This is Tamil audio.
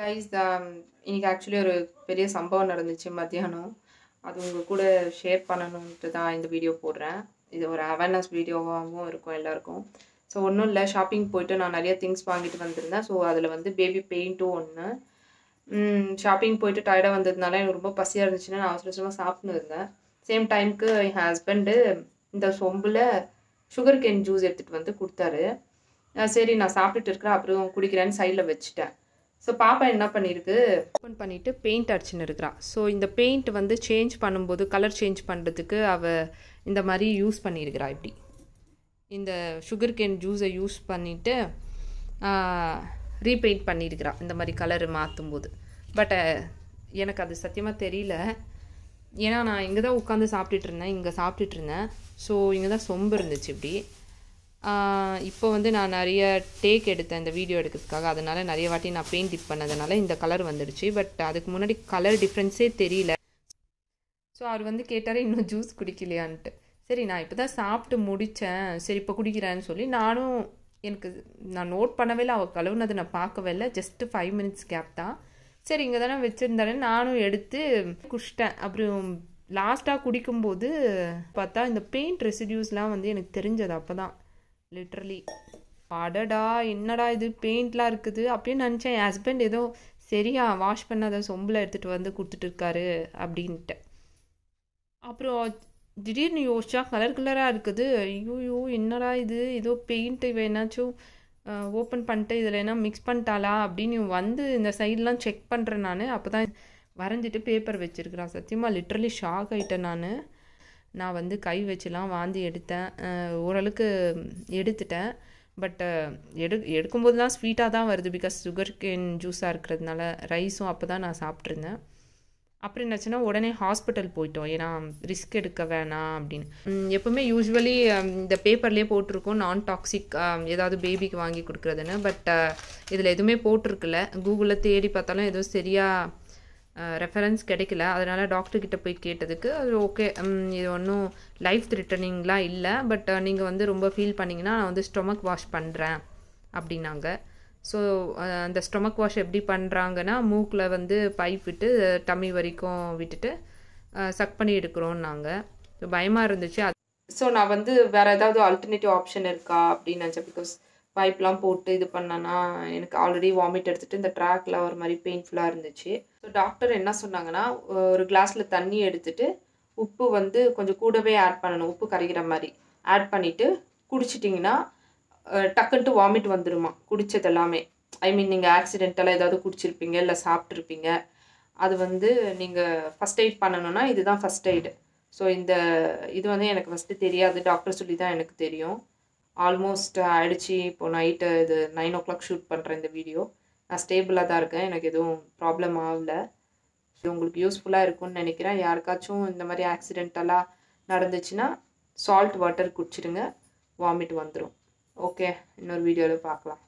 கைஸ் இன்னைக்கு ஆக்சுவலி ஒரு பெரிய சம்பவம் நடந்துச்சு மத்தியானம். அது உங்கள் கூட ஷேர் பண்ணணுன்ட்டு தான் இந்த வீடியோ போடுறேன். இது ஒரு அவேர்னஸ் வீடியோவாகவும் இருக்கும் எல்லாருக்கும். ஸோ ஒன்றும் இல்லை, ஷாப்பிங் போயிட்டு நான் நிறைய திங்ஸ் வாங்கிட்டு வந்திருந்தேன். ஸோ அதில் வந்து பேபி பெயிண்ட்டும் ஒன்று. ஷாப்பிங் போயிட்டு டயர்டாக வந்ததுனால எனக்கு ரொம்ப பசியாக இருந்துச்சுன்னா நான் அவசர அவசரமாக சாப்பிட்னு இருந்தேன். சேம் டைமுக்கு என் ஹஸ்பண்டு இந்த சொம்பில் சுகர் கேன் ஜூஸ் எடுத்துகிட்டு வந்து கொடுத்தாரு. சரி நான் சாப்பிட்டுட்டு இருக்கிறேன், அப்புறம் குடிக்கிறேன்னு சைடில் வச்சுட்டேன். ஸோ பாப்பா என்ன பண்ணியிருக்கு, ஓப்பன் பண்ணிவிட்டு பெயிண்ட் அடிச்சுன்னு இருக்கிறா. ஸோ இந்த பெயிண்ட் வந்து சேஞ்ச் பண்ணும்போது கலர் சேஞ்ச் பண்ணுறதுக்கு அவள் இந்த மாதிரி யூஸ் பண்ணியிருக்கிறா. இப்படி இந்த சுகர் கேன் ஜூஸை யூஸ் பண்ணிவிட்டு ரீபெயிண்ட் பண்ணியிருக்கிறா இந்த மாதிரி கலரு மாற்றும்போது. பட் எனக்கு அது சத்தியமாக தெரியல. ஏன்னா நான் இங்கே தான் உட்காந்து சாப்பிட்டுட்டு இருந்தேன். ஸோ இங்கே தான் சொம்பு இருந்துச்சு இப்படி. இப்போ வந்து நான் நிறைய டேக் எடுத்தேன் இந்த வீடியோ எடுக்கிறதுக்காக. அதனால் நிறைய வாட்டி நான் பெயிண்ட் டிப் பண்ணதுனால இந்த கலர் வந்துடுச்சு. பட் அதுக்கு முன்னாடி கலர் டிஃப்ரென்ஸே தெரியல. ஸோ அவர் வந்து கேட்டார் இன்னும் ஜூஸ் குடிக்கலையான்ட்டு. சரி நான் இப்போ தான் சாப்பிட்டு முடித்தேன், சரி இப்போ குடிக்கிறேன்னு சொல்லி நான் நோட் பண்ணவே இல்லை. அவள் கழுவுனது நான் பார்க்கவே இல்லை. ஜஸ்ட்டு 5 minutes கேப் தான். சரி இங்கே தானே வச்சுருந்தாலே நானும் எடுத்து குடிச்சிட்டேன். அப்புறம் லாஸ்ட்டாக குடிக்கும்போது பார்த்தா இந்த பெயிண்ட் ரெசிடியூஸ்லாம் வந்து எனக்கு தெரிஞ்சது அப்போ தான். லிட்ரலி அடடா என்னடா இது பெயிண்ட்லாம் இருக்குது அப்படின்னு நினச்சேன். என் ஹஸ்பண்ட் ஏதோ சரியா வாஷ் பண்ணாத சொம்பில் எடுத்துகிட்டு வந்து கொடுத்துட்டு இருக்காரு அப்படின்ட்டு. அப்புறம் திடீர்னு யோசிச்சா கலர் கலராக இருக்குது. ஐயோ என்னடா இது, ஏதோ பெயிண்ட்டு வேணாச்சும் ஓப்பன் பண்ணிட்டு இதில் என்ன மிக்ஸ் பண்ணிட்டாளா அப்படின்னு வந்து இந்த சைட்லாம் செக் பண்ணுறேன் நான். அப்போ தான் வரைஞ்சிட்டு பேப்பர் வச்சுருக்குறான். சத்தியமாக லிட்ரலி ஷாக் ஆகிட்டேன் நான் வந்து கை வச்சுலாம் வாந்தி எடுத்தேன். ஓரளவுக்கு எடுத்துட்டேன். பட் எடுக்கும்போது தான் ஸ்வீட்டாக தான் வருது. பிகாஸ் சுகர் கேன் ஜூஸாக இருக்கிறதுனால. ரைஸும் அப்போ தான் நான் சாப்பிட்ருந்தேன். அப்புறம் என்னாச்சுன்னா உடனே ஹாஸ்பிட்டல் போயிட்டோம். ஏன்னா ரிஸ்க் எடுக்க வேணாம் அப்படின்னு. எப்போவுமே யூஸ்வலி இந்த பேப்பர்லேயே போட்டிருக்கோம் நான் டாக்ஸிக் ஏதாவது பேபிக்கு வாங்கி கொடுக்குறதுன்னு. பட் இதில் எதுவுமே போட்டிருக்குல்ல. கூகுளில் தேடி பார்த்தாலும் எதுவும் சரியாக ரெஃபரன்ஸ் கிடைக்கல. அதனால் டாக்டர்கிட்ட போய் கேட்டதுக்கு அது ஓகே, இது ஒன்றும் லைஃப் த்ரெட்டனிங்லாம் இல்லை. பட் நீங்கள் வந்து ரொம்ப ஃபீல் பண்ணிங்கன்னா நான் வந்து ஸ்டொமக் வாஷ் பண்ணுறேன் அப்படின்னாங்க. ஸோ அந்த ஸ்டொமக் வாஷ் எப்படி பண்ணுறாங்கன்னா மூக்கில் வந்து பைப் விட்டு டம்மி வரைக்கும் விட்டுட்டு சக் பண்ணி எடுக்கிறோன்னாங்க. ஸோ பயமாக இருந்துச்சு. ஸோ நான் வந்து வேறு ஏதாவது ஆல்டர்னேட்டிவ் ஆப்ஷன் இருக்கா அப்படின்னு நினச்சேன். பிகாஸ் பைப்லாம் போட்டு இது பண்ணனா எனக்கு ஆல்ரெடி வாமிட் எடுத்துகிட்டு இந்த ட்ராக்ல ஒரு மாதிரி பெயின்ஃபுல்லாக இருந்துச்சு. ஸோ டாக்டர் என்ன சொன்னாங்கன்னா ஒரு கிளாஸில் தண்ணி எடுத்துகிட்டு உப்பு வந்து கொஞ்சம் கூடவே ஆட் பண்ணணும், உப்பு கரைக்கிற மாதிரி ஆட் பண்ணிவிட்டு குடிச்சிட்டிங்கன்னா டக்குன்ட்டு வாமிட் வந்துடுமா குடித்தது எல்லாமே. ஐ மீன் நீங்கள் ஆக்சிடென்டலாக ஏதாவது குடிச்சிருப்பீங்க இல்லை சாப்பிட்ருப்பீங்க. அது வந்து நீங்கள் ஃபஸ்ட் எய்ட் பண்ணணுன்னா இதுதான் ஃபஸ்ட் எய்டு. ஸோ இது வந்து எனக்கு ஃபஸ்ட்டு தெரியாது, டாக்டர் சொல்லி தான் எனக்கு தெரியும். ஆல்மோஸ்ட் ஆயிடுச்சு. இப்போது நைட்டு இது 9 o'clock ஷூட் பண்ணுறேன் இந்த வீடியோ. நான் ஸ்டேபிளாக தான் இருக்கேன், எனக்கு எதுவும் ப்ராப்ளம் ஆகலை. இது உங்களுக்கு யூஸ்ஃபுல்லாக இருக்கும்னு நினைக்கிறேன். யாருக்காச்சும் இந்த மாதிரி ஆக்சிடென்டலாக நடந்துச்சுன்னா சால்ட் வாட்டர் குடிச்சிடுங்க, வாமிட் வந்துடும். ஓகே, இன்னொரு வீடியோவில் பார்க்கலாம்.